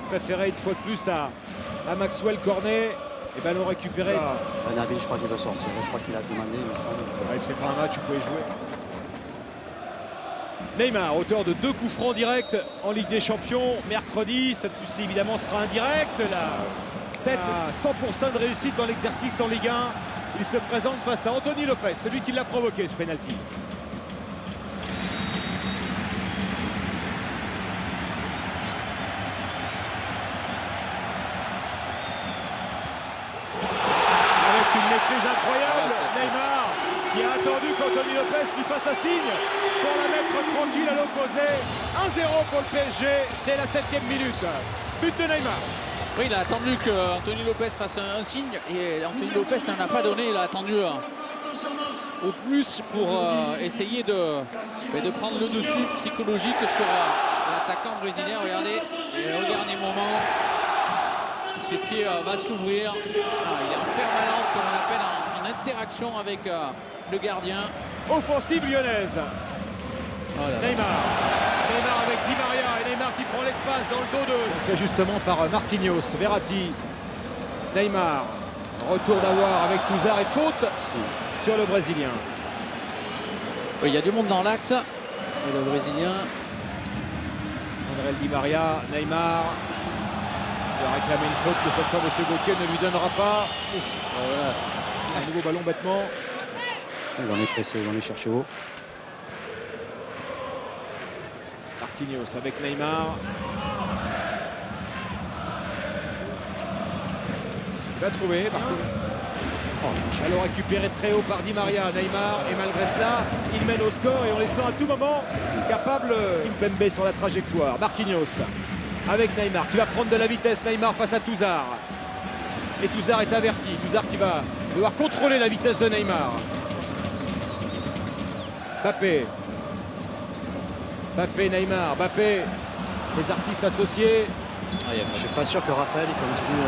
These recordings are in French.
Préféré une fois de plus à Maxwell Cornet. Et ballon récupéré. Nabil, je crois qu'il va sortir. Je crois qu'il a demandé, il me semble. Ouais, c'est pas un match, vous pouvez jouer. Neymar, auteur de 2 coups francs directs en Ligue des Champions. Mercredi, cette fois-ci évidemment sera indirect. La tête à 100% de réussite dans l'exercice en Ligue 1. Il se présente face à Anthony Lopez, celui qui l'a provoqué ce penalty. Incroyable, Neymar qui a attendu qu'Anthony Lopez lui fasse un signe pour la mettre tranquille à l'opposé. 1-0 pour le PSG dès la 7e minute. But de Neymar. Oui, il a attendu qu'Anthony Lopez fasse un signe et Anthony Lopez n'en a pas donné. Il a attendu au plus pour essayer de prendre le dessus psychologique sur l'attaquant brésilien. Regardez, et au dernier moment, ses pieds va s'ouvrir. Il est en permanence, comme on appelle, en interaction avec le gardien. Offensive lyonnaise. Oh là là. Neymar avec Di Maria et Neymar qui prend l'espace dans le dos de. Justement par Marquinhos, Verratti. Neymar. Retour d'Aouar avec Touzard et faute sur le Brésilien. Oui, il y a du monde dans l'axe. Et le Brésilien. André Di Maria, Neymar. Il va réclamer une faute que cette fois M. Gauthier ne lui donnera pas. Voilà. Un nouveau ballon bêtement. Ils vont les presser, ils vont les chercher haut. Marquinhos avec Neymar. Il va trouver. Ballon récupéré très haut par Di Maria, Neymar. Et malgré cela, il mène au score et on les sent à tout moment capables. Kimpembe sur la trajectoire. Marquinhos avec Neymar qui va prendre de la vitesse. Neymar face à Touzard. Et Touzard est averti. Touzard qui va devoir contrôler la vitesse de Neymar. Mbappé. Mbappé, Neymar. Mbappé, les artistes associés. Je ne suis pas sûr que Raphaël il continue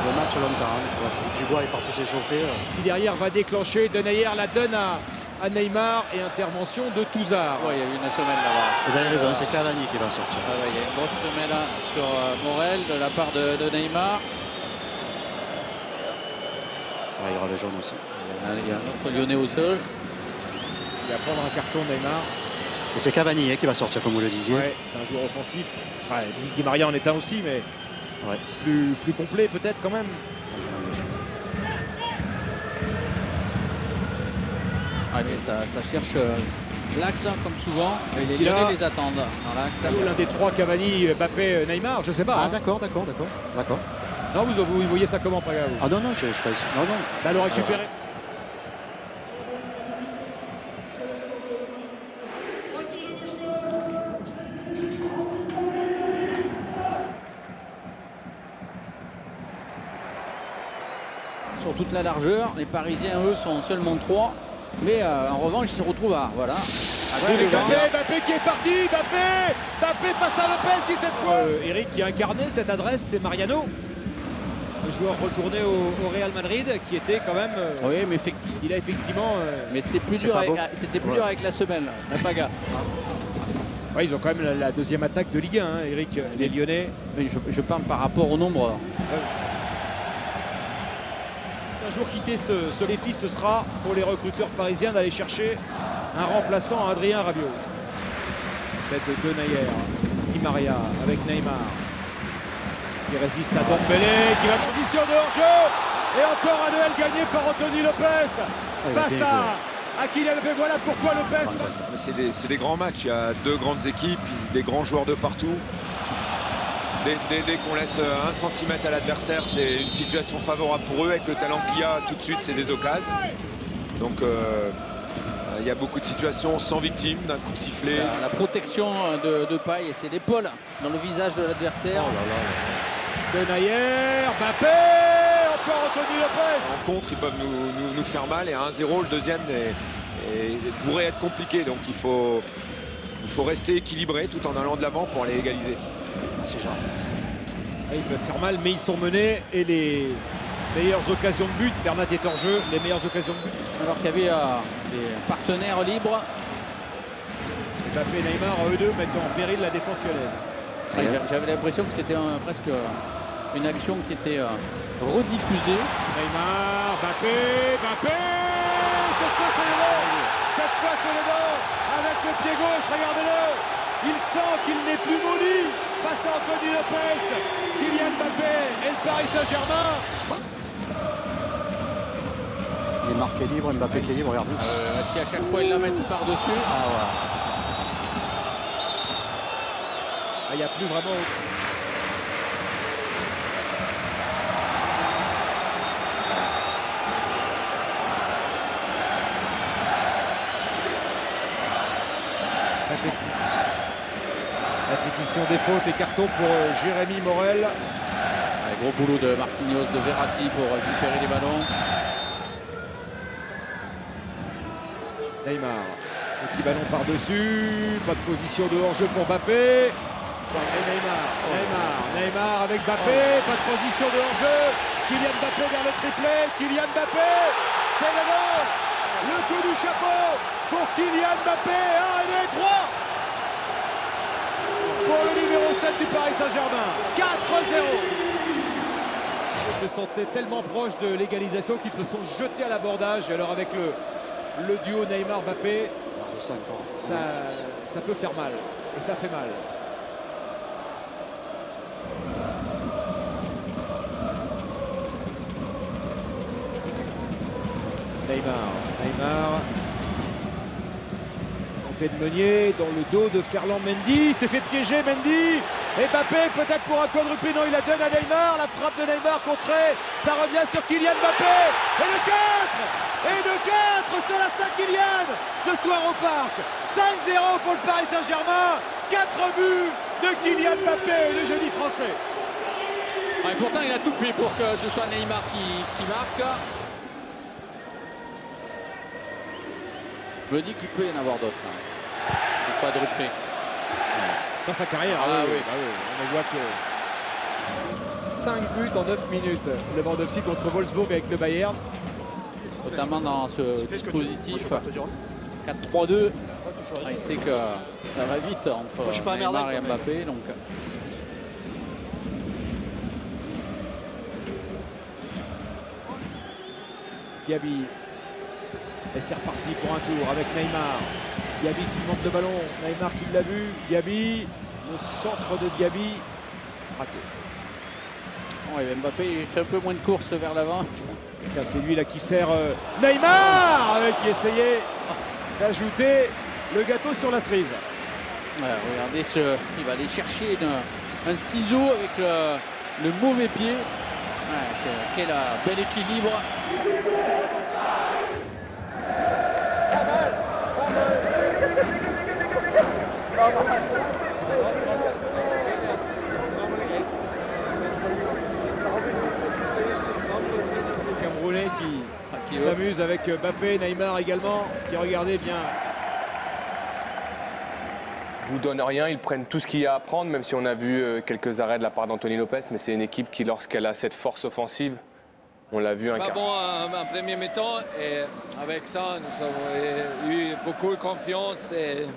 le match longtemps. Je vois que Dubois est parti s'échauffer. Qui derrière va déclencher. Denayer la donne à Neymar et intervention de Touzard. Ouais, il y a eu une semelle là-bas. Vous avez raison, c'est Cavani qui va sortir. Il y a une grosse semelle là sur Morel de la part de Neymar. Il y aura le jaune aussi. Il y a un autre Lyonnais au sol. Il va prendre un carton Neymar. Et c'est Cavani qui va sortir, comme vous le disiez. Ouais, c'est un joueur offensif. Enfin, Di Maria en est un aussi, mais plus complet peut-être quand même. Allez, ça cherche l'axe comme souvent. Et les Lyonnais les attendent dans l'axe. L'un des trois, Cavani, Mbappé, Neymar, je sais pas. Ah hein. d'accord. Non, vous voyez ça comment, pas grave. Ah non, je pense. Non. Ballon récupéré. Sur toute la largeur, les Parisiens, eux, sont seulement 3. Mais en revanche, ils se retrouvent à. Voilà. Mbappé qui est parti. Mbappé face à Lopez qui cette fois. Eric qui a incarné cette adresse, c'est Mariano. Le joueur retourné au Real Madrid qui était quand même. Oui, mais il a effectivement. Mais c'était plus dur avec la semelle, la Paga. Ouais, ils ont quand même la deuxième attaque de Ligue 1, hein, Eric, les Lyonnais. Mais je parle par rapport au nombre. Un jour quitté ce défi, ce sera pour les recruteurs parisiens d'aller chercher un remplaçant à Adrien Rabiot. Tête de Denayer, Di Maria avec Neymar. Qui résiste à Dembélé, qui va transition de hors-jeu. Et encore un duel gagné par Anthony Lopez face à Kylian Mbappé. Voilà pourquoi Lopez. C'est des grands matchs, il y a deux grandes équipes, des grands joueurs de partout. Dès qu'on laisse 1 centimètre à l'adversaire, c'est une situation favorable pour eux. Avec le talent qu'il y a, tout de suite, c'est des occasions. Donc, Il y a beaucoup de situations sans victime d'un coup de sifflet. La protection de Paille, et c'est l'épaule dans le visage de l'adversaire. Oh là là. Denayer, Mbappé, encore Anthony Lopez. En contre, ils peuvent nous faire mal. Et à 1-0, le deuxième pourrait être compliqué. Donc il faut rester équilibré tout en allant de l'avant pour aller égaliser. C'est genre. Ils peuvent faire mal, mais ils sont menés. Et les meilleures occasions de but, Bernat est hors jeu, les meilleures occasions de but. Alors qu'il y avait des partenaires libres. Mbappé et Neymar, eux deux, mettent en péril la défense lyonnaise. Ouais, j'avais l'impression que c'était presque une action qui était rediffusée. Neymar, Mbappé, cette fois c'est le bon. Cette fois c'est le bon. Avec le pied gauche, regardez-le. Il sent qu'il n'est plus maudit face à Anthony Lopez. Kylian Mbappé et le Paris Saint-Germain. Il est marqué libre, Mbappé qui est libre, regardez. Si à chaque fois il la met tout par-dessus. Il n'y a plus vraiment... Répétition des fautes et carton pour Jérémy Morel. Gros boulot de Marquinhos, de Verratti pour récupérer les ballons. Neymar, petit ballon par-dessus, pas de position de hors-jeu pour Mbappé. Et Neymar avec Mbappé, pas de position de hors-jeu. Kylian Mbappé vers le triplé, Kylian Mbappé, c'est le bon. Le coup du chapeau pour Kylian Mbappé, 1 et 3. Pour le numéro 7 du Paris Saint-Germain, 4-0. Ils se sentaient tellement proches de l'égalisation qu'ils se sont jetés à l'abordage. Et alors avec le duo Neymar-Mbappé, ça peut faire mal. Et ça fait mal. Neymar. Montée de Meunier dans le dos de Ferland Mendy. S'est fait piéger Mendy. Et Mbappé peut-être pour un quadruplé. Non, il la donne à Neymar. La frappe de Neymar contrée. Ça revient sur Kylian Mbappé. Et le 4. Et le 4. C'est la Saint-Kylian ce soir au Parc. 5-0 pour le Paris Saint-Germain. 4 buts de Kylian Mbappé, le jeune français. Ouais, pourtant, il a tout fait pour que ce soit Neymar qui marque. Je me dis qu'il peut y en avoir d'autres. Hein. Pas de repris. Dans sa carrière, oui. On voit que 5 buts en 9 minutes. Lewandowski contre Wolfsburg avec le Bayern. Notamment dans ce dispositif 4-3-2. Il sait que ça va vite entre Neymar et Mbappé. Donc... Diaby. Et c'est reparti pour un tour avec Neymar. Diaby qui monte le ballon. Neymar qui l'a vu. Diaby. Le centre de Diaby. Raté. Ouais, Mbappé il fait un peu moins de courses vers l'avant. C'est lui là qui sert Neymar qui essayait d'ajouter le gâteau sur la cerise. Ouais, regardez, il va aller chercher un ciseau avec le mauvais pied. Ouais, quel bel équilibre. Camerounais qui s'amuse avec Mbappé, Neymar également, qui regardez bien. Vous donnent rien, ils prennent tout ce qu'il y a à prendre, même si on a vu quelques arrêts de la part d'Anthony Lopez, mais c'est une équipe qui, lorsqu'elle a cette force offensive, on l'a vu Pas bon en premier mi-temps et avec ça, nous avons eu beaucoup de confiance et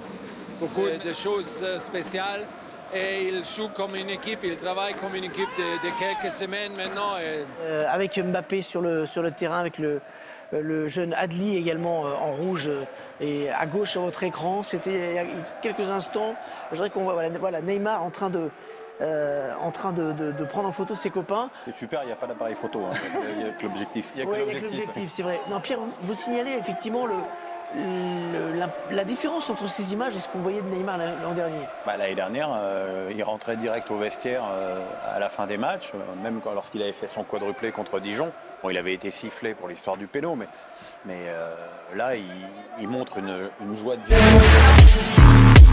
beaucoup de choses spéciales. Et ils jouent comme une équipe, ils travaillent comme une équipe de quelques semaines maintenant. Avec Mbappé sur le terrain, avec le jeune Adli également en rouge et à gauche sur votre écran, c'était il y a quelques instants. Je dirais qu'on voit voilà, Neymar en train de prendre en photo ses copains. C'est super, il n'y a pas d'appareil photo, hein. Il n'y a que l'objectif. Il y a que l'objectif, c'est vrai. Non, Pierre, vous signalez effectivement la différence entre ces images et ce qu'on voyait de Neymar l'an dernier? L'année dernière, il rentrait direct au vestiaire à la fin des matchs, même lorsqu'il avait fait son quadruplé contre Dijon. Bon, il avait été sifflé pour l'histoire du péno, mais là, il montre une joie de vivre.